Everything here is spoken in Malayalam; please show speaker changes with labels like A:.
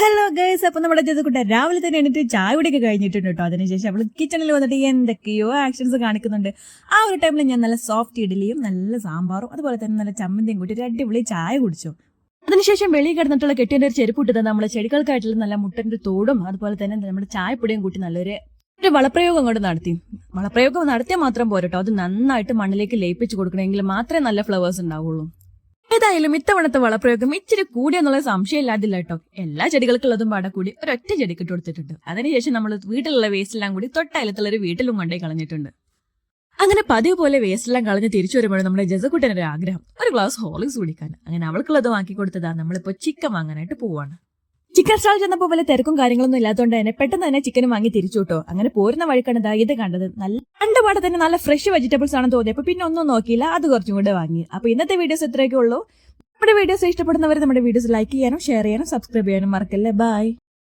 A: ഹലോ ഗൈസ്, അപ്പൊ നമ്മുടെ ജസക്കുട്ട രാവിലെ തന്നെ എണീറ്റ് ചായ കുടിയൊക്കെ കഴിഞ്ഞിട്ടുണ്ട് കേട്ടോ. അതിനുശേഷം അവള് കിച്ചണിൽ വന്നിട്ട് എന്തൊക്കെയോ ആക്ഷൻസ് കാണിക്കുന്നുണ്ട്. ആ ഒരു ടൈമിൽ ഞാൻ നല്ല സോഫ്റ്റ് ഇഡ്ഡലിയും നല്ല സാമ്പാറും അതുപോലെ തന്നെ നല്ല ചമ്മന്തിയും കൂട്ടി ഒരു അടിപൊളി ചായ കുടിച്ചു. അതിനുശേഷം വെളിയിൽ കിടന്നിട്ടുള്ള കെട്ടിയുടെ ഒരു ചെരുപ്പ് ഇട്ടത് നമ്മുടെ ചെടികൾക്കായിട്ടുള്ള നല്ല മുട്ടന്റെ തോടും അതുപോലെ തന്നെ നമ്മുടെ ചായപ്പൊടിയും കൂട്ടി നല്ലൊരു വളപ്രയോഗം കൊണ്ട് നടത്തി. വളപ്രയോഗം നടത്തിയാൽ മാത്രം പോരട്ടോ, അത് നന്നായിട്ട് മണ്ണിലേക്ക് ലയിപ്പിച്ച് കൊടുക്കണമെങ്കിൽ മാത്രമേ നല്ല ഫ്ലവേഴ്സ് ഉണ്ടാവുള്ളൂ. ഏതായാലും ഇത്തവണത്തെ വളപ്രയോഗം ഇച്ചിരി കൂടിയെന്നുള്ള സംശയം ഇല്ലാതില്ല കേട്ടോ. എല്ലാ ചെടികൾക്കുള്ളതും പാടെ കൂടി ഒരൊറ്റ ചെടിക്കിട്ട് കൊടുത്തിട്ടുണ്ട്. അതിനുശേഷം നമ്മൾ വീട്ടിലുള്ള വേസ്റ്റ് എല്ലാം കൂടി തൊട്ടയലത്തുള്ള ഒരു വീട്ടിലും കൊണ്ടേ കളഞ്ഞിട്ടുണ്ട്. അങ്ങനെ പതിവ് പോലെ വേസ്റ്റ് എല്ലാം കളഞ്ഞ് തിരിച്ചു വരുമ്പോഴും നമ്മുടെ ജസക്കുട്ടനൊരു ആഗ്രഹം ഒരു ഗ്ലാസ് ഹോർലിക്സ് കുടിക്കാൻ. അങ്ങനെ അവൾക്കുള്ളത് വാങ്ങി കൊടുത്തതാ. നമ്മളിപ്പോ ചിക്കൻ വാങ്ങാനായിട്ട് പോവാണ്. ചിക്കൻ സ്റ്റാൾ ചെന്നപ്പോൾ പോലെ തിരക്കും കാര്യങ്ങളൊന്നും ഇല്ലാത്തതുകൊണ്ട് തന്നെ പെട്ടെന്ന് തന്നെ ചിക്കൻ വാങ്ങി തിരിച്ചു കേട്ടോ. അങ്ങനെ പോരുന്ന വഴിക്കാണ് ഇത് കണ്ടത്. നല്ല കണ്ടപാടെ തന്നെ നല്ല ഫ്രഷ് വെജിറ്റബിൾസ് ആണെന്ന് തോന്നിയപ്പോൾ പിന്നെ ഒന്നും നോക്കിയില്ല, അത് കുറച്ചും കൂടെ വാങ്ങി. അപ്പൊ ഇന്നത്തെ വീഡിയോസ് ഇത്രയൊക്കെ ഉള്ളൂ. നമ്മുടെ വീഡിയോസ് ഇഷ്ടപ്പെടുന്നവർ നമ്മുടെ വീഡിയോസ് ലൈക്ക് ചെയ്യാനും ഷെയർ ചെയ്യാനും സബ്സ്ക്രൈബ് ചെയ്യാനും മറക്കല്ലേ. ബൈ.